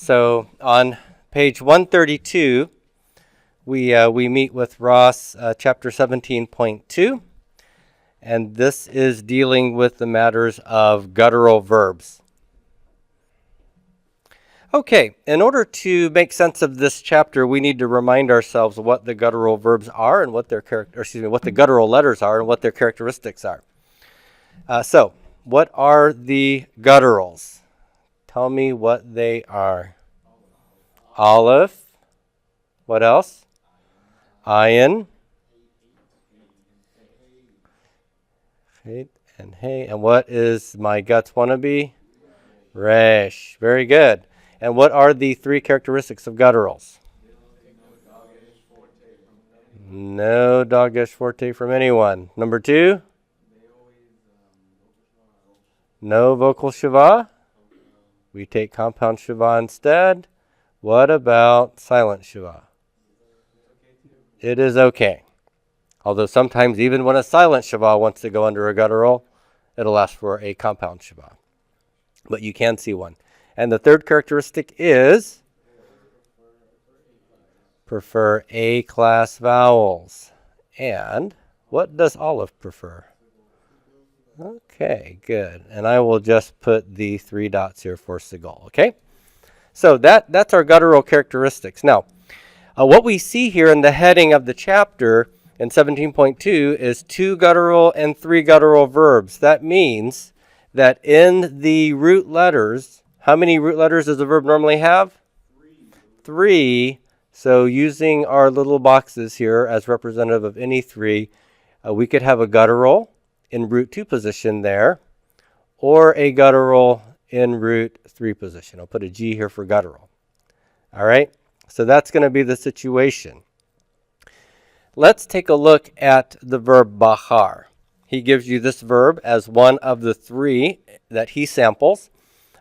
So on page 132, we meet with Ross chapter 17.2, and this is dealing with the matters of guttural verbs. Okay, in order to make sense of this chapter, we need to remind ourselves what the guttural verbs are and what their what the guttural letters are and what their characteristics are. So, what are the gutturals? Tell me what they are. Aleph. What else? Ayin. And hey. And what is my guts wannabe? Resh. Very good. And what are the three characteristics of gutturals? No doggish forte from anyone. Number two? No vocal shiva. We take compound shiva instead. What about silent shiva? It is okay. Although sometimes even when a silent shiva wants to go under a guttural, it'll ask for a compound shiva. But you can see one. And the third characteristic is prefer A-class vowels. And what does Aleph prefer? Okay, good. And I will just put the 3 dots here for Segal, okay? So that's our guttural characteristics. Now, what we see here in the heading of the chapter in 17.2 is 2 guttural and 3 guttural verbs. That means that in the root letters, how many root letters does a verb normally have? 3. So using our little boxes here as representative of any 3, we could have a guttural in root 2 position there, or a guttural in root 3 position. I'll put a G here for guttural. All right, so that's going to be the situation. Let's take a look at the verb bahar. He gives you this verb as one of the 3 that he samples.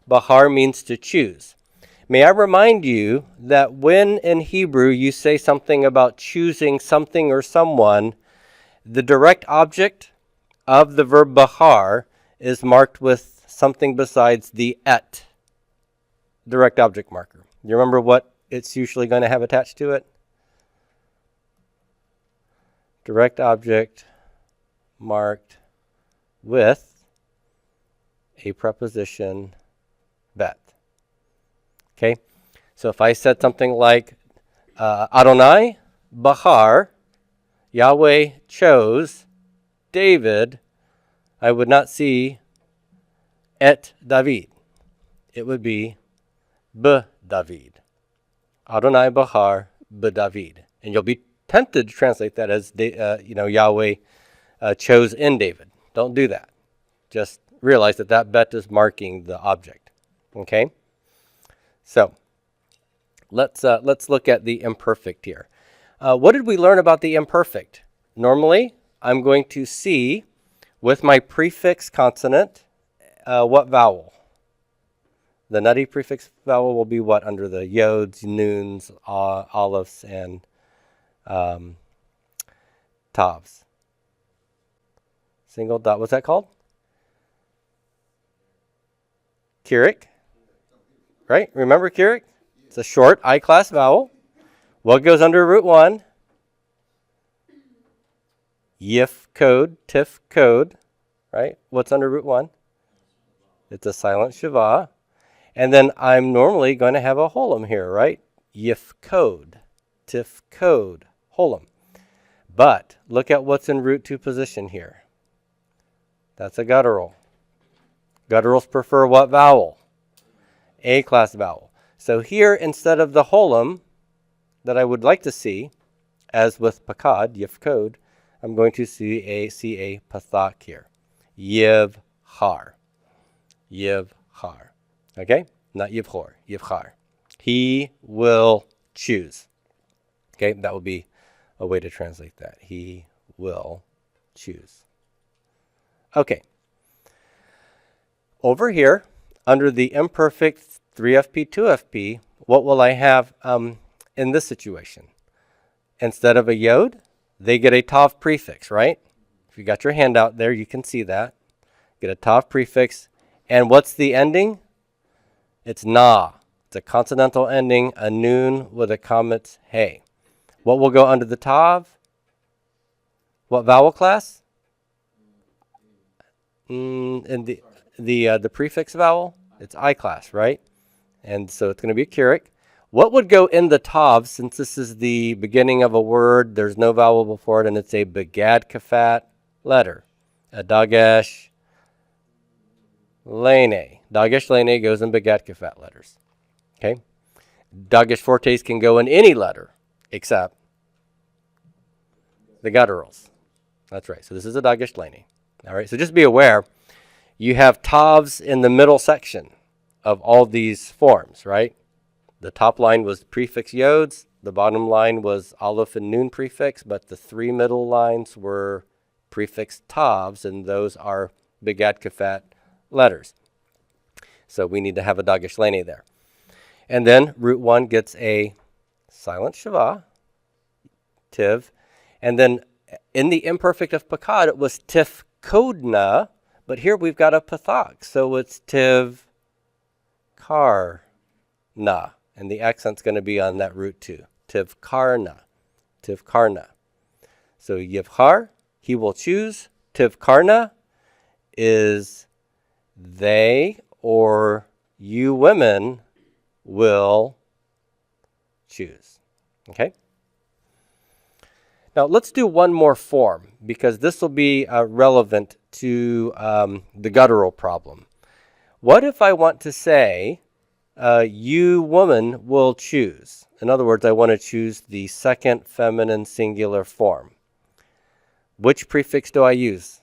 Bahar means to choose. May I remind you that when in Hebrew you say something about choosing something or someone, the direct object of the verb bahar is marked with something besides the et, direct object marker. You remember what it's usually going to have attached to it? Direct object marked with a preposition bet. Okay, so if I said something like Adonai Bahar, Yahweh chose David, I would not see et David. It would be b David. Adonai Bahar b David. And you'll be tempted to translate that as Yahweh chose in David. Don't do that. Just realize that bet is marking the object. Okay? So, let's look at the imperfect here. What did we learn about the imperfect? Normally, I'm going to see with my prefix consonant what vowel. The nutty prefix vowel will be what under the yods, noons, alephs, and tavs. Single dot. What's that called? Kirik. Right? Remember Kirik? It's a short I-class vowel. What goes under root 1? Yif code, tif code. Right? What's under root 1? It's a silent shiva. And then I'm normally going to have a holum here, right? Yif code, tif code, holum. But look at what's in root 2 position here. That's a guttural. Gutturals prefer what vowel? A-class vowel. So here, instead of the holum that I would like to see, as with pakad, yif code, I'm going to see a pathak here. Yiv har. Yiv har. Okay? Not yivchor. Yivchar. He will choose. Okay? That would be a way to translate that. He will choose. Okay. Over here, under the imperfect 3FP, 2FP, what will I have in this situation? Instead of a yod, they get a tav prefix, right? If you got your handout there, you can see that. Get a tav prefix. And what's the ending? It's na. It's a consonantal ending, a noon with a comet hey. What will go under the tav? What vowel class? In the prefix vowel, it's I class, right? And so it's going to be a Keurig. What would go in the tav, since this is the beginning of a word, there's no vowel before it, and it's a begad kafat letter. A dagesh lene. Dagesh lene goes in begad kafat letters. Okay? Dagesh fortes can go in any letter except the gutturals. That's right. So this is a dagesh lene. All right. So just be aware, you have tavs in the middle section of all these forms, right? The top line was prefix yods. The bottom line was aleph and noon prefix, but the three middle lines were prefix tavs, and those are begad kafat letters. So we need to have a dagesh lene there. And then root 1 gets a silent shava, tiv. And then in the imperfect of pakad, it was tif kodna, but here we've got a pathak. So it's tiv karna. And the accent's going to be on that root 2. Tiv karna. Tiv karna. So yivchar, he will choose. Tiv karna is they or you women will choose. Okay? Now let's do one more form, because this will be relevant to the guttural problem. What if I want to say, you woman will choose? In other words, I want to choose the second feminine singular form. Which prefix do I use?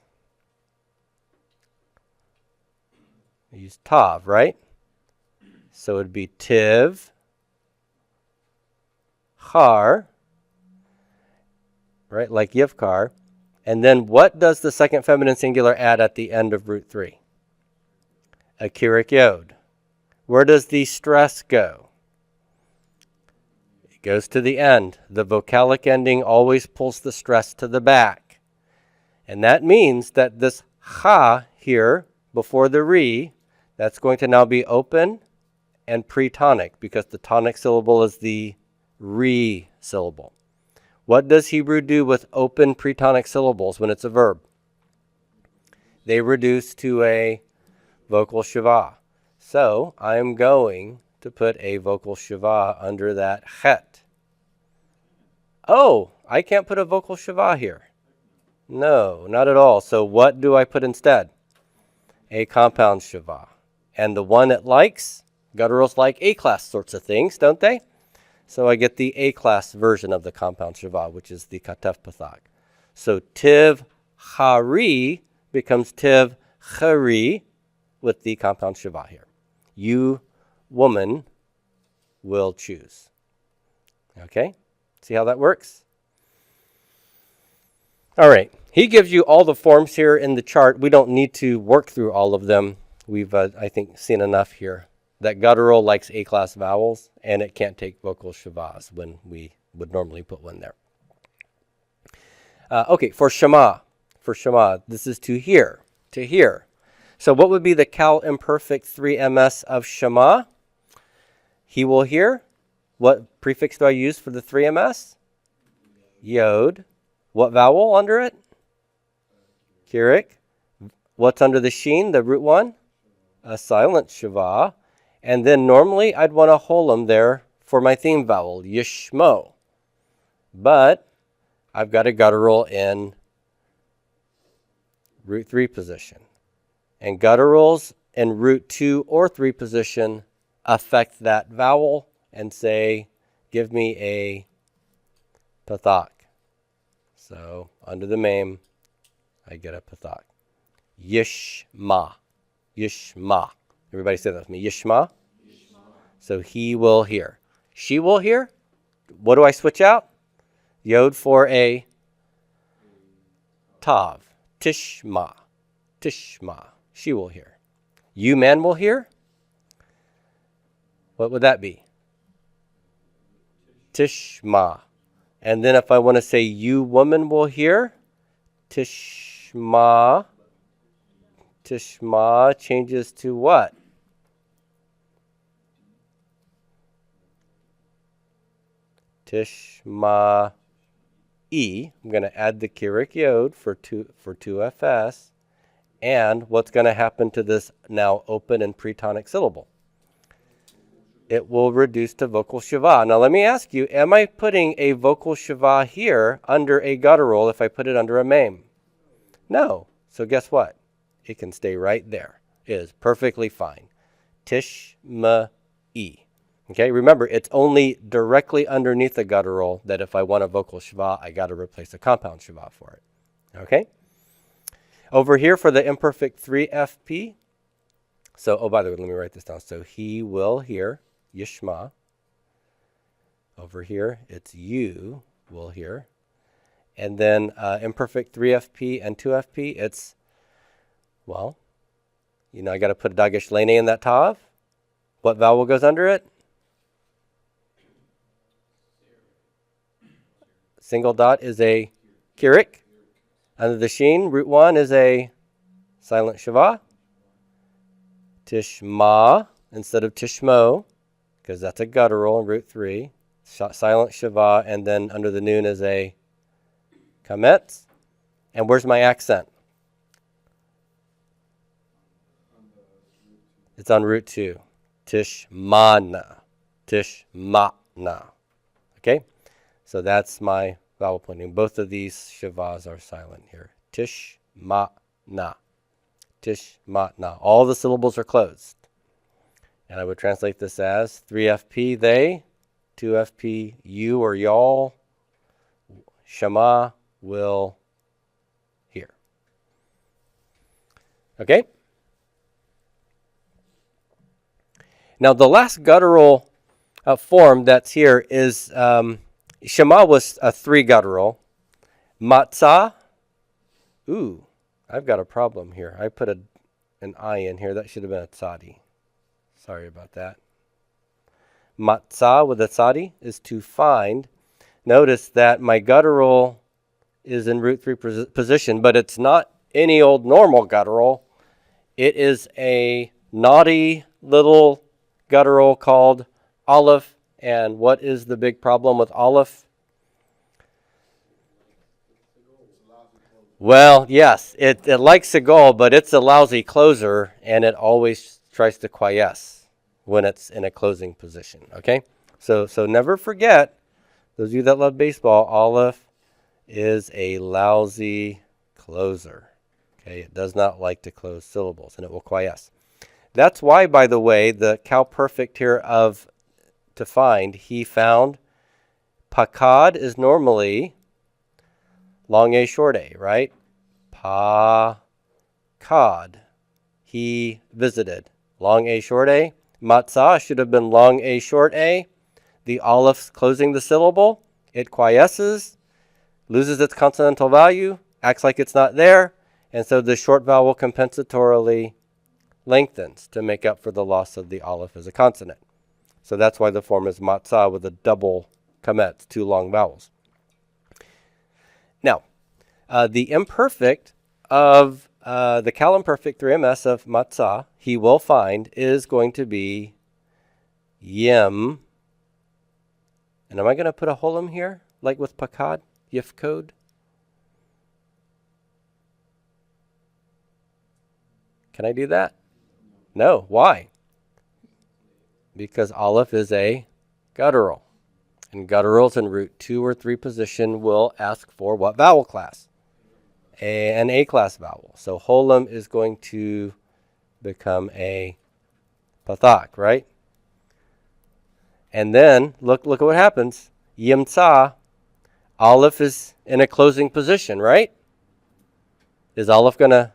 I use tav, right? So it would be tiv, char, right, like yivkar. And then what does the second feminine singular add at the end of root 3? A Keurig yod. Where does the stress go? It goes to the end. The vocalic ending always pulls the stress to the back. And that means that this cha here before the re, that's going to now be open and pre-tonic, because the tonic syllable is the re syllable. What does Hebrew do with open pre-tonic syllables when it's a verb? They reduce to a vocal shava. So I'm going to put a vocal shava under that chet. Oh, I can't put a vocal shava here. No, not at all. So what do I put instead? A compound shava. And the one it likes, gutturals like A-class sorts of things, don't they? So I get the A-class version of the compound shava, which is the katef pathak. So tiv chari becomes tiv chari with the compound shava here. You, woman, will choose. Okay? See how that works? All right. He gives you all the forms here in the chart. We don't need to work through all of them. We've, I think, seen enough here. That guttural likes A-class vowels, and it can't take vocal shavas when we would normally put one there. Okay, for Shema, this is to hear, to hear. So what would be the cal imperfect 3ms of Shema? He will hear. What prefix do I use for the 3ms? Yod. What vowel under it? Keurig. What's under the sheen, the root 1? A silent shava. And then normally I'd want a holum there for my theme vowel, yishmo. But I've got a guttural in root 3 position. And gutturals in root 2 or 3 position affect that vowel and say, give me a pathak. So under the meme, I get a pathak. Yishma. Yishma. Everybody say that with me. Yishma. Yishma. So he will hear. She will hear. What do I switch out? Yod for a tav. Tishma. Tishma. She will hear. You man will hear. What would that be? Tishma. And then if I want to say you woman will hear, tishma. Tishma changes to what? Tishma E. I'm going to add the Kirik Yod for 2FS. And what's going to happen to this now open and pretonic syllable? It will reduce to vocal Sheva. Now let me ask you, am I putting a vocal Sheva here under a guttural if I put it under a mem? No. So guess what? It can stay right there. It is perfectly fine. Tishma E. Okay, remember, it's only directly underneath the guttural that if I want a vocal Sheva, I got to replace a compound Sheva for it. Okay? Over here for the imperfect 3FP. So, oh, by the way, let me write this down. So he will hear, Yishma. Over here, it's you will hear. And then imperfect 3FP and 2FP, it's, well, I got to put a dagesh lene in that tav. What vowel goes under it? Single dot is a kirik. Under the sheen, root 1 is a silent shava. Tishma instead of tishmo, because that's a guttural in root 3. Silent shava, and then under the noon is a kametz. And where's my accent? It's on root 2. Tishmana. Tishmana. Okay? So that's my vowel pointing. Both of these shavas are silent here. Tishmana. Tishmana. All the syllables are closed. And I would translate this as 3FP they, 2FP you or y'all, Shema will hear. Okay? Now the last guttural form that's here is Shema was a 3 guttural. Matzah. Ooh, I've got a problem here. I put an I in here. That should have been a tzadi. Sorry about that. Matzah with a tzadi is to find. Notice that my guttural is in root 3 position, but it's not any old normal guttural. It is a naughty little guttural called aleph. And what is the big problem with aleph? Well, yes, it likes Segal, but it's a lousy closer, and it always tries to quiesce when it's in a closing position, okay? So never forget, those of you that love baseball, aleph is a lousy closer, okay? It does not like to close syllables, and it will quiesce. That's why, by the way, the cow perfect here of to find, he found, pakad is normally long A, short A, right? Pakad. He visited. Long A, short A. Matzah should have been long A, short A. The aleph's closing the syllable. It quiesces, loses its consonantal value, acts like it's not there, and so the short vowel compensatorily lengthens to make up for the loss of the aleph as a consonant. So that's why the form is matzah with a double kametz, 2 long vowels. Now, the imperfect of the cal imperfect 3ms of matzah, he will find, is going to be yim. And am I going to put a holum here, like with pakad, yif code? Can I do that? No. Why? Because aleph is a guttural. And gutturals in root 2 or 3 position will ask for what vowel class? An A class vowel. So holum is going to become a pathak, right? And then look at what happens. Yimtza, aleph is in a closing position, right? Is aleph going to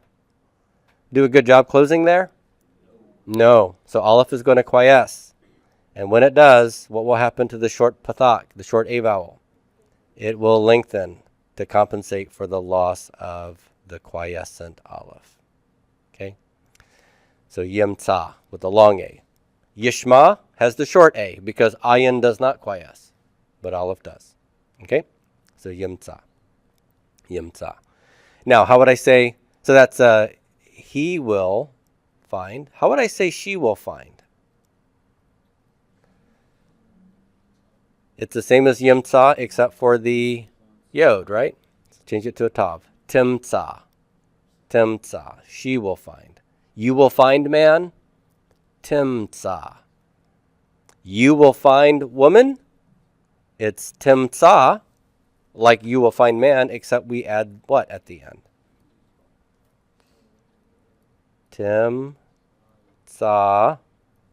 do a good job closing there? No. So aleph is going to quiesce. And when it does, what will happen to the short pathak, the short A vowel? It will lengthen to compensate for the loss of the quiescent aleph. Okay? So yimtza with the long A. Yishma has the short A because ayin does not quiesce, but aleph does. Okay? So yimtza. Yimtza. Now, how would I say, so that's he will find. How would I say she will find? It's the same as yimtza except for the yod, right? Let's change it to a tav. Timtza. Timtza. She will find. You will find man. Timtza. You will find woman. It's timtza, like you will find man, except we add what at the end? Timtza.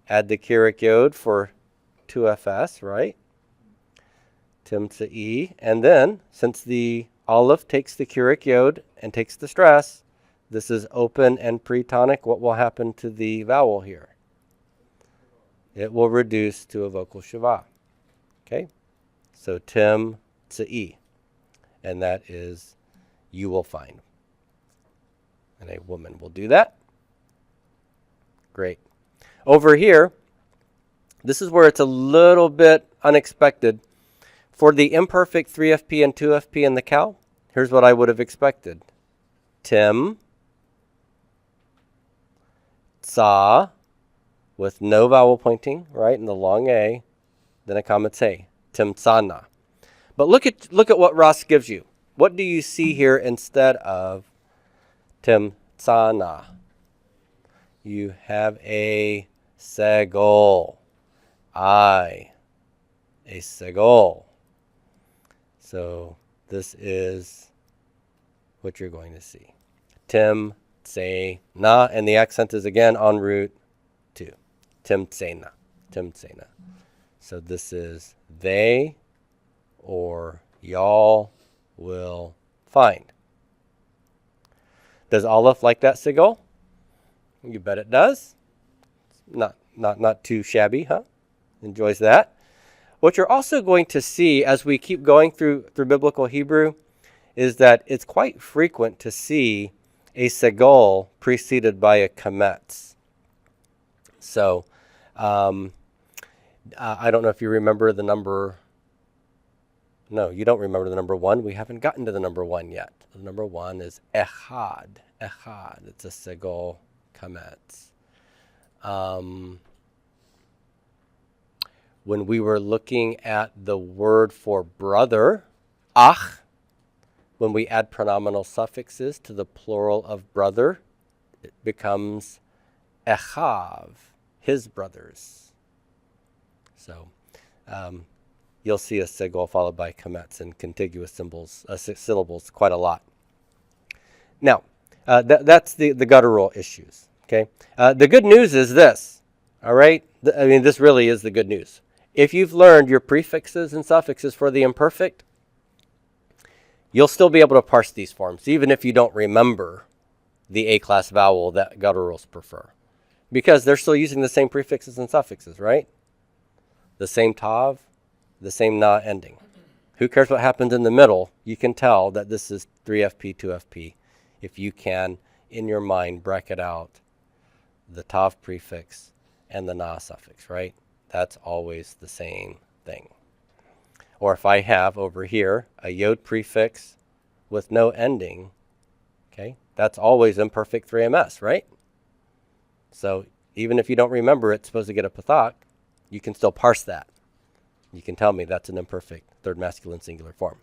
Add the kirik yod for 2fs, right? Timtza'i. And then, since the aleph takes the kirik yod and takes the stress, this is open and pre-tonic. What will happen to the vowel here? It will reduce to a vocal shava. Okay? So timtza'i. And that is you will find. And a woman will do that. Great. Over here, this is where it's a little bit unexpected. For the imperfect 3FP and 2FP in the cow, here's what I would have expected. Tim, tza, with no vowel pointing, right, and the long A, then a comma tse, timtzana. But look at what Ross gives you. What do you see here instead of timtzana? You have a segol. A segol. So this is what you're going to see. Tim, tse, na, and the accent is again en route to tim, tse, na. Tim, tse, na. So this is they or y'all will find. Does Aleph like that sigil? You bet it does. Not too shabby, huh? Enjoys that. What you're also going to see as we keep going through biblical Hebrew is that it's quite frequent to see a segol preceded by a kametz. So I don't know if you remember the number. No, you don't remember the number 1. We haven't gotten to the number 1 yet. The number 1 is echad. Echad. It's a segol kametz. When we were looking at the word for brother, ach, when we add pronominal suffixes to the plural of brother, it becomes echav, his brothers. So you'll see a sigil followed by kametz and contiguous syllables quite a lot. Now, that's the guttural issues. Okay. The good news is this. All right. This really is the good news. If you've learned your prefixes and suffixes for the imperfect, you'll still be able to parse these forms, even if you don't remember the A-class vowel that gutturals prefer. Because they're still using the same prefixes and suffixes, right? The same tav, the same na ending. Who cares what happens in the middle? You can tell that this is 3FP, 2FP, if you can, in your mind, bracket out the tav prefix and the na suffix, right? That's always the same thing. Or if I have over here a yod prefix with no ending, okay, that's always imperfect 3MS, right? So even if you don't remember it's supposed to get a pathak, you can still parse that. You can tell me that's an imperfect third masculine singular form.